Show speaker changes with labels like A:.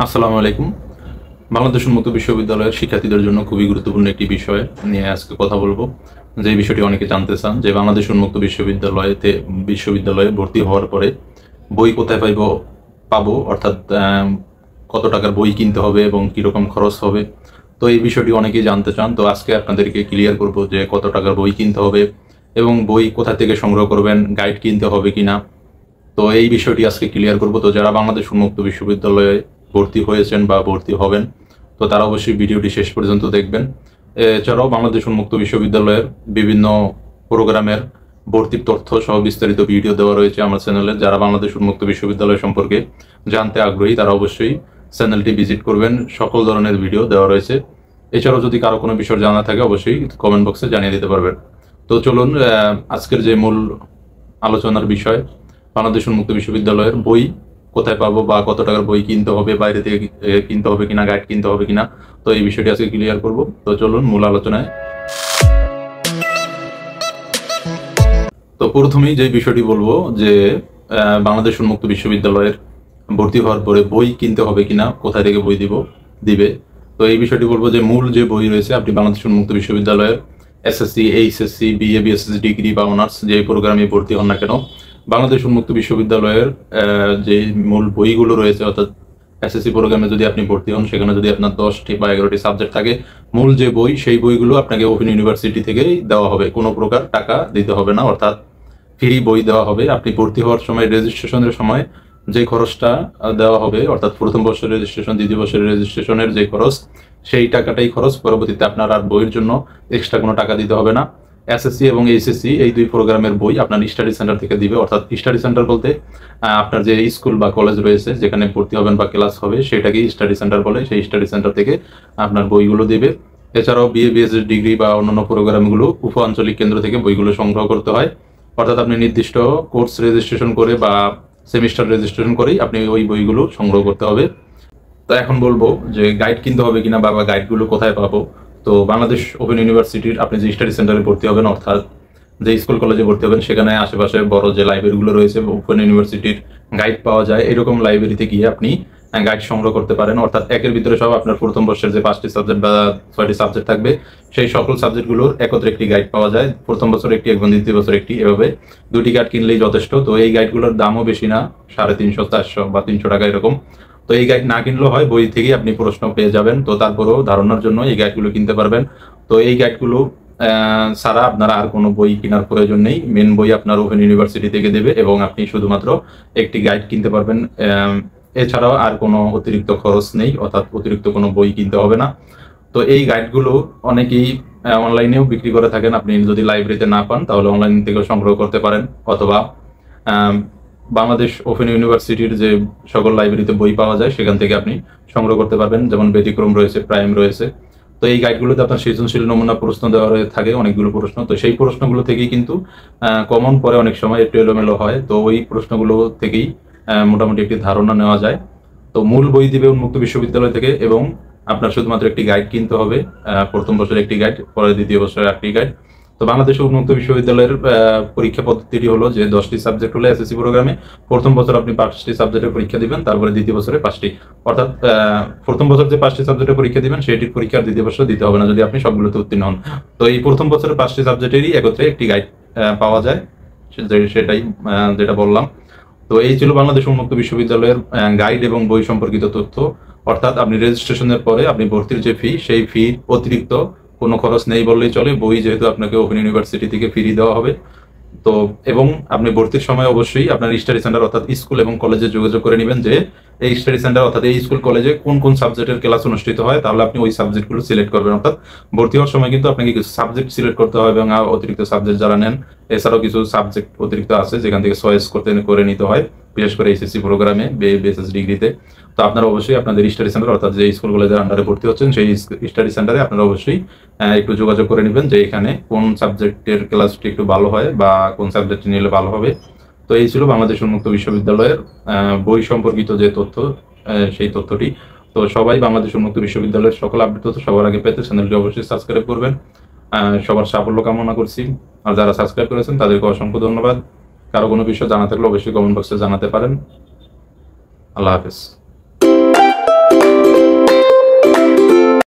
A: আসসালামু আলাইকুম। বাংলাদেশ উন্মুক্ত বিশ্ববিদ্যালয়ের শিক্ষার্থীদের জন্য খুবই গুরুত্বপূর্ণ একটি বিষয় নিয়ে আজকে কথা বলবো। যে বিষয়টি অনেকে জানতে চান যে বাংলাদেশ উন্মুক্ত বিশ্ববিদ্যালয়ে ভর্তি হওয়ার পরে বই কোথায় পাবো, অর্থাৎ কত টাকার বই কিনতে হবে এবং কিরকম খরচ হবে। তো এই বিষয়টি অনেকেই জানতে চান। তো আজকে আপনাদেরকে ক্লিয়ার করব যে কত টাকার বই কিনতে হবে এবং বই কোথা থেকে সংগ্রহ করবেন, গাইড কিনতে হবে কিনা। তো এই বিষয়টি আজকে ক্লিয়ার করব। তো যারা বাংলাদেশ উন্মুক্ত বিশ্ববিদ্যালয়ে ভর্তি হয়েছেন বা ভর্তি হবেন, তো তারা অবশ্যই ভিডিওটি শেষ পর্যন্ত দেখবেন। এছাড়াও বাংলাদেশ উন্মুক্ত বিশ্ববিদ্যালয়ের বিভিন্ন প্রোগ্রামের ভর্তির তথ্য সহ বিস্তারিত ভিডিও দেওয়া রয়েছে আমার চ্যানেলে। যারা বাংলাদেশ উন্মুক্ত বিশ্ববিদ্যালয় সম্পর্কে জানতে আগ্রহী তারা অবশ্যই চ্যানেলটি ভিজিট করবেন। সকল ধরনের ভিডিও দেওয়া রয়েছে। এছাড়াও যদি কারো কোনো বিষয় জানা থাকে অবশ্যই কমেন্ট বক্সে জানিয়ে দিতে পারবেন। তো চলুন আজকের যে মূল আলোচনার বিষয়, বাংলাদেশ উন্মুক্ত বিশ্ববিদ্যালয়ের বই কোথায় পাবো বা কত টাকার বই কিনতে হবে, বাইরে থেকে কিনতে হবে কিনা, গাইড কিনতে হবে কিনা, তো এই বিষয়টি আজকে ক্লিয়ার করব। তো চলুন মূল আলোচনায়। তো প্রথমেই যে বিষয়টি বলবো যে বাংলাদেশ উন্মুক্ত বিশ্ববিদ্যালয়ের ভর্তি হওয়ার পরে বই কিনতে হবে কিনা, কোথায় থেকে বই দিবে। তো এই বিষয়টি বলবো যে মূল যে বই রয়েছে, আপনি বাংলাদেশ উন্মুক্ত বিশ্ববিদ্যালয়ের SSC, HSC, BA, BSc degree বা অনার্স যে প্রোগ্রামে ভর্তি হন না কেন, বাংলাদেশ উন্মুক্ত বিশ্ববিদ্যালয়ের যে মূল বইগুলো রয়েছে, অর্থাৎ এসএসসি প্রোগ্রামে যদি আপনি ভর্তি হন, সেখানে যদি আপনার 10টি বা 11টি সাবজেক্ট থাকে, মূল যে বই সেই বইগুলো আপনাকে ওপেন ইউনিভার্সিটি থেকেই দেওয়া হবে। কোনো প্রকার টাকা দিতে হবে না, অর্থাৎ ফ্রি বই দেওয়া হবে। আপনি ভর্তি হওয়ার সময়, রেজিস্ট্রেশনের সময় যে খরচটা দেওয়া হবে, অর্থাৎ প্রথম বর্ষের রেজিস্ট্রেশন, দ্বিতীয় বর্ষের রেজিস্ট্রেশনের যে খরচ, সেই টাকাটাই খরচ। পরবর্তীতে আপনার আর বইয়ের জন্য এক্সট্রা কোনো টাকা দিতে হবে না। এসএসসি এবং এইচএসসি এই দুই প্রোগ্রামের বই আপনার স্টাডি সেন্টার থেকে দিবে। অর্থাৎ স্টাডি সেন্টার বলতে আপনার যে স্কুল বা কলেজ রয়েছে যেখানে ভর্তি হবেন বা ক্লাস হবে, সেটাকেই স্টাডি সেন্টার বলে। সেই স্টাডি সেন্টার থেকে আপনার বইগুলো দিবে। এছাড়াও বিএ, বিএসসি ডিগ্রি বা অন্যান্য প্রোগ্রামগুলো উপ আঞ্চলিক কেন্দ্র থেকে বইগুলো সংগ্রহ করতে হয়। অর্থাৎ আপনি নির্দিষ্ট কোর্স রেজিস্ট্রেশন করে বা সেমিস্টার রেজিস্ট্রেশন করেই আপনি ওই বইগুলো সংগ্রহ করতে হবে। তো এখন বলবো যে গাইড কিনতে হবে কিনা বা গাইডগুলো কোথায় পাবো। তো বাংলাদেশ ওপেন ইউনিভার্সিটির আপনি যে স্টাডি সেন্টারে ভর্তি হবেন, অর্থাৎ যে স্কুল কলেজে ভর্তি হবেন, সেখানে আশেপাশে বড় যে লাইব্রেরিগুলো রয়েছে, ওপেন ইউনিভার্সিটির গাইড পাওয়া যায়। এরকম লাইব্রেরিতে গিয়ে আপনি গাইড সংগ্রহ করতে পারেন। অর্থাৎ একের ভিতরে সব আপনার প্রথম বর্ষের যে 5টি সাবজেক্ট বা 6টি সাবজেক্ট থাকবে, সেই সকল সাবজেক্টগুলোর একত্রে একটি গাইড পাওয়া যায়। প্রথম বছর একটি এবং দ্বিতীয় বছর একটি, এভাবে 2টি গাইড কিনলেই যথেষ্ট। তো এই গাইডগুলোর দামও বেশি না, 350, 400 বা 300 টাকা এরকম। তো এই গাইড না কিনলেও হয়, বই থেকেই আপনি প্রশ্ন পেয়ে যাবেন। তো তারপরেও ধারণার জন্য এই গাইডগুলো কিনতে পারবেন। তো এই গাইডগুলো ছাড়া আপনার আর কোনো বই কেনার প্রয়োজন নেই। মেন বই আপনার ওপেন ইউনিভার্সিটি থেকে দেবে এবং আপনি শুধুমাত্র একটি গাইড কিনতে পারবেন। এছাড়াও আর কোনো অতিরিক্ত খরচ নেই, অর্থাৎ অতিরিক্ত কোনো বই কিনতে হবে না। তো এই গাইডগুলো অনেকেই অনলাইনেও বিক্রি করে থাকেন। আপনি যদি লাইব্রেরিতে না পান তাহলে অনলাইন থেকেও সংগ্রহ করতে পারেন, অথবা বাংলাদেশ ওপেন ইউনিভার্সিটির যে সকল লাইব্রেরিতে বই পাওয়া যায় সেখান থেকে আপনি সংগ্রহ করতে পারবেন। যেমন ব্যতিক্রম রয়েছে, প্রাইম রয়েছে। তো এই গাইডগুলোতে আপনার সৃজনশীল নমুনা প্রশ্ন দেওয়া থাকে, অনেকগুলো প্রশ্ন। তো সেই প্রশ্নগুলো থেকেই কিন্তু কমন পরে অনেক সময় একটু এলোমেলো হয়। তো ওই প্রশ্নগুলো থেকেই মোটামুটি একটি ধারণা নেওয়া যায়। তো মূল বই দিবে উন্মুক্ত বিশ্ববিদ্যালয় থেকে এবং আপনার শুধুমাত্র একটি গাইড কিনতে হবে। প্রথম বছরে একটি গাইড, পরে দ্বিতীয় বছরে একটি গাইড। তো বাংলাদেশ উন্মুক্ত বিশ্ববিদ্যালয়ের পরীক্ষা পদ্ধতিটি হলো যে 10টি সাবজেক্ট হলে এসএসসি প্রোগ্রামে প্রথম বছর আপনি 5টি সাবজেক্টের পরীক্ষা দিবেন, তারপরে দ্বিতীয় বছরে 5টি। অর্থাৎ প্রথম বছর যে 5টি সাবজেক্টের পরীক্ষা দিবেন সেটির পরীক্ষা দ্বিতীয় বছর দিতে হবে না যদি আপনি সবগুলোতে উত্তীর্ণ হন। তো এই প্রথম বছরের 5টি সাবজেক্টেরই একত্রে একটি গাইড পাওয়া যায়, সেটাই যেটা বললাম। তো এই ছিল বাংলাদেশ উন্মুক্ত বিশ্ববিদ্যালয়ের গাইড এবং বই সম্পর্কিত তথ্য। অর্থাৎ আপনি রেজিস্ট্রেশনের পরে আপনি ভর্তির যে ফি, সেই ফি অতিরিক্ত কোনো খরচ নেই বললেই চলে। বই যেহেতু আপনাকে ওপেন ইউনিভার্সিটি থেকে ফ্রি দেওয়া হবে। তো এবং আপনি ভর্তির সময় অবশ্যই আপনার স্টাডি সেন্টার অর্থাৎ স্কুল এবং কলেজে যোগাযোগ করে নেবেন যে এই স্টাডি সেন্টার অর্থাৎ এই স্কুল কলেজে কোন কোন সাবজেক্টের ক্লাস অনুষ্ঠিত হয়। তাহলে আপনি ওই সাবজেক্টগুলো সিলেক্ট করবেন। অর্থাৎ ভর্তি হওয়ার সময় কিন্তু আপনাকে কিছু সাবজেক্ট সিলেক্ট করতে হয় এবং অতিরিক্ত সাবজেক্ট যারা নেন, এছাড়াও কিছু সাবজেক্ট অতিরিক্ত আছে যেখান থেকে চয়েস করে নিতে হয়, বিশেষ করে এইচএসসি প্রোগ্রামে, বিএসএস ডিগ্রিতে। তো আপনারা অবশ্যই আপনাদের স্টাডি সেন্টার অর্থাৎ যে স্কুল কলেজের আন্ডারে ভর্তি হচ্ছেন সেই স্টাডি সেন্টারে আপনারা অবশ্যই একটু যোগাযোগ করে নেবেন যে এখানে কোন সাবজেক্টের ক্লাসটি একটু ভালো হয় বা কোন সাবজেক্ট নিলে ভালো হবে। তো এই ছিল বাংলাদেশ উন্মুক্ত বিশ্ববিদ্যালয়ের বই সম্পর্কিত যে তথ্য, সেই তথ্যটি। তো সবাই বাংলাদেশ উন্মুক্ত বিশ্ববিদ্যালয়ের সকল আপডেট তথ্য সবার আগে পেতে চ্যানেলটি অবশ্যই সাবস্ক্রাইব করবেন। সবার সাফল্য কামনা করছি। আর যারা সাবস্ক্রাইব করেছেন তাদেরকে অসংখ্য ধন্যবাদ। কারো কোনো বিষয় জানা থাকলে অবশ্যই কমেন্ট বক্সে জানাতে পারেন। আল্লাহ হাফেজ।